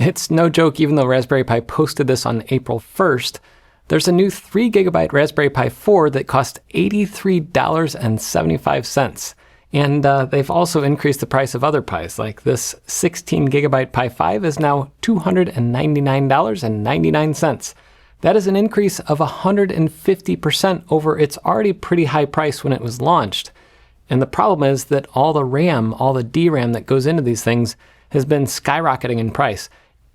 It's no joke, even though Raspberry Pi posted this on April 1st, there's a new 3GB Raspberry Pi 4 that costs $83.75. And they've also increased the price of other Pis, like this 16GB Pi 5 is now $299.99. That is an increase of 150% over its already pretty high price when it was launched. And the problem is that all the RAM, all the DRAM that goes into these things has been skyrocketing in price.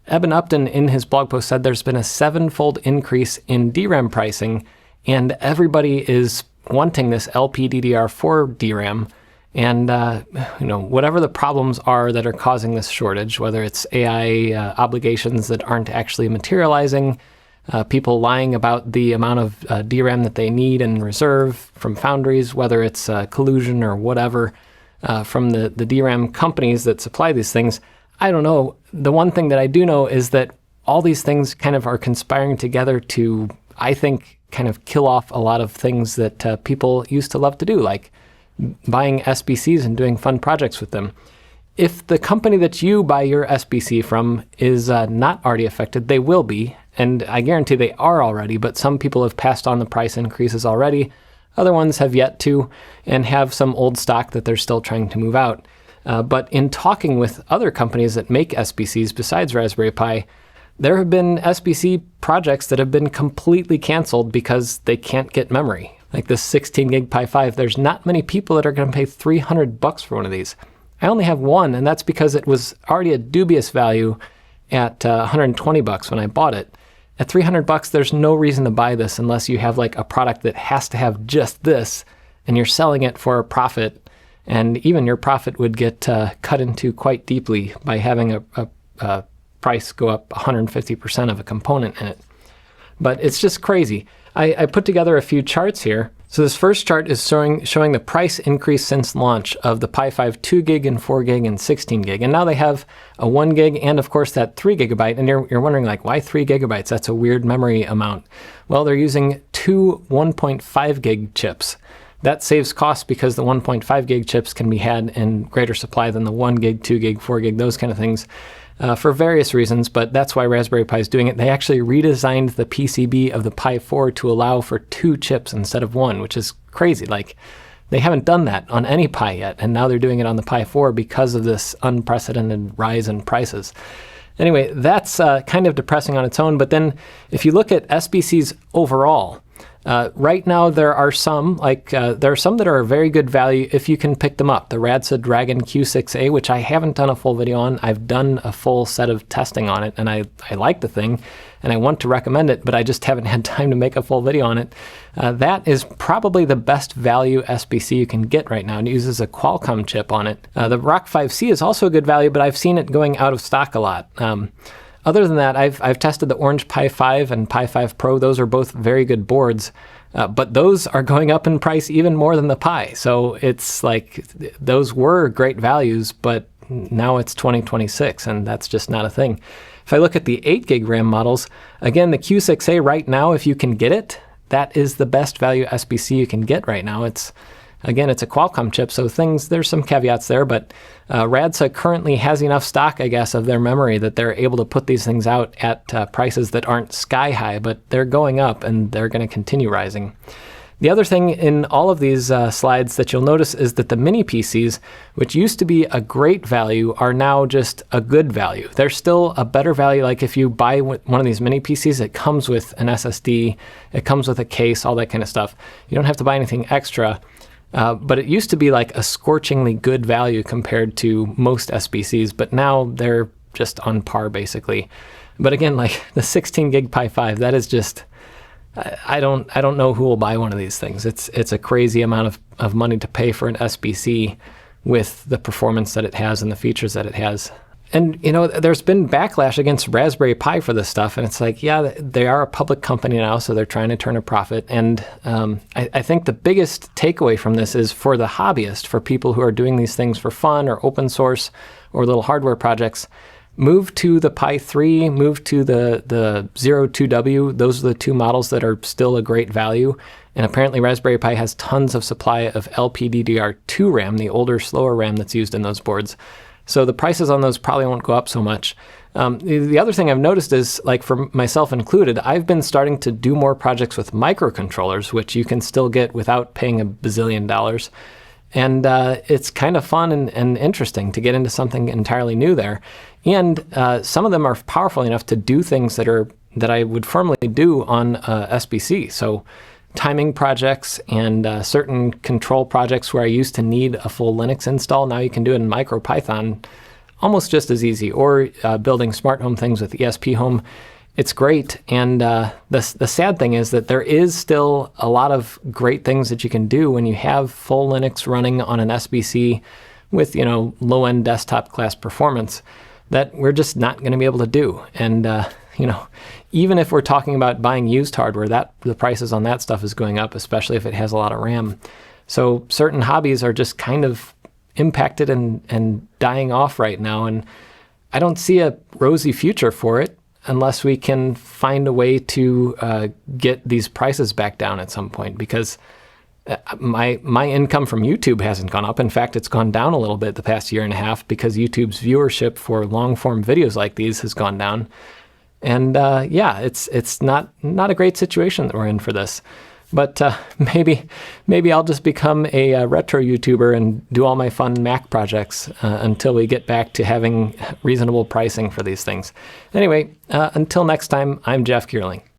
Eben Upton in his blog post said there's been a 7-fold increase in DRAM pricing, and everybody is wanting this LPDDR4 DRAM. And whatever the problems are that are causing this shortage, whether it's AI obligations that aren't actually materializing, people lying about the amount of DRAM that they need in reserve from foundries, whether it's collusion or whatever from the DRAM companies that supply these things, I don't know. The one thing that I do know is that all these things kind of are conspiring together to, I think, kind of kill off a lot of things that people used to love to do, like buying SBCs and doing fun projects with them. If the company that you buy your SBC from is not already affected, they will be, and I guarantee they are already, but some people have passed on the price increases already. Other ones have yet to, and have some old stock that they're still trying to move out. But in talking with other companies that make SBCs besides Raspberry Pi, there have been SBC projects that have been completely canceled because they can't get memory. Like this 16GB Pi 5, there's not many people that are going to pay $300 for one of these. I only have one, and that's because it was already a dubious value at $120 when I bought it. At $300, there's no reason to buy this unless you have like a product that has to have just this, and you're selling it for a profit. And even your profit would get cut into quite deeply by having a price go up 150% of a component in it. But it's just crazy. I put together a few charts here. So this first chart is showing the price increase since launch of the Pi 5 2GB and 4GB and 16GB. And now they have a 1GB and of course that 3GB. And you're wondering like, why 3GB? That's a weird memory amount. Well, they're using two 1.5GB chips. That saves costs because the 1.5GB chips can be had in greater supply than the 1GB, 2GB, 4GB, those kind of things. For various reasons, but that's why Raspberry Pi is doing it. They actually redesigned the PCB of the Pi 4 to allow for 2 chips instead of 1, which is crazy. Like, they haven't done that on any Pi yet, and now they're doing it on the Pi 4 because of this unprecedented rise in prices. Anyway, that's kind of depressing on its own, but then if you look at SBCs overall, right now there are some that are a very good value if you can pick them up. The Radsa Dragon Q6A, which I haven't done a full video on. I've done a full set of testing on it, and I like the thing, and I want to recommend it, but I just haven't had time to make a full video on it. That is probably the best value SBC you can get right now. It uses a Qualcomm chip on it. The Rock 5C is also a good value, but I've seen it going out of stock a lot. Other than that, I've tested the Orange Pi 5 and Pi 5 Pro. Those are both very good boards, but those are going up in price even more than the Pi. So it's like those were great values, but now it's 2026, and that's just not a thing. If I look at the 8GB RAM models, again, the Q6A right now, if you can get it, that is the best value SBC you can get right now. Again, it's a Qualcomm chip, so there's some caveats there, but Radsa currently has enough stock, I guess, of their memory that they're able to put these things out at prices that aren't sky high, but they're going up and they're going to continue rising. The other thing in all of these slides that you'll notice is that the mini PCs, which used to be a great value, are now just a good value. They're still a better value. Like if you buy one of these mini PCs, it comes with an SSD, it comes with a case, all that kind of stuff. You don't have to buy anything extra. But it used to be like a scorchingly good value compared to most SBCs, but now they're just on par basically. But again, like the 16GB Pi 5, that is just, I don't know who will buy one of these things. It's a crazy amount of money to pay for an SBC with the performance that it has and the features that it has. And, there's been backlash against Raspberry Pi for this stuff. And it's like, yeah, they are a public company now, so they're trying to turn a profit. And I think the biggest takeaway from this is for the hobbyist, for people who are doing these things for fun or open source or little hardware projects, move to the Pi 3, move to the 02W. Those are the two models that are still a great value. And apparently Raspberry Pi has tons of supply of LPDDR2 RAM, the older, slower RAM that's used in those boards. So the prices on those probably won't go up so much. The other thing I've noticed is, like for myself included, I've been starting to do more projects with microcontrollers, which you can still get without paying $1 bazillion. And it's kind of fun and interesting to get into something entirely new there. And some of them are powerful enough to do things that I would formally do on SBC. So timing projects and certain control projects where I used to need a full Linux install, now you can do it in MicroPython almost just as easy. Or building smart home things with ESP Home. It's great. And the sad thing is that there is still a lot of great things that you can do when you have full Linux running on an SBC with, low-end desktop class performance that we're just not going to be able to do. And, even if we're talking about buying used hardware, the prices on that stuff is going up, especially if it has a lot of RAM. So certain hobbies are just kind of impacted and dying off right now. And I don't see a rosy future for it unless we can find a way to get these prices back down at some point, because my income from YouTube hasn't gone up. In fact, it's gone down a little bit the past year and a half because YouTube's viewership for long-form videos like these has gone down. And it's not a great situation that we're in for this. But maybe I'll just become a retro YouTuber and do all my fun Mac projects until we get back to having reasonable pricing for these things. Anyway, until next time, I'm Jeff Kierling.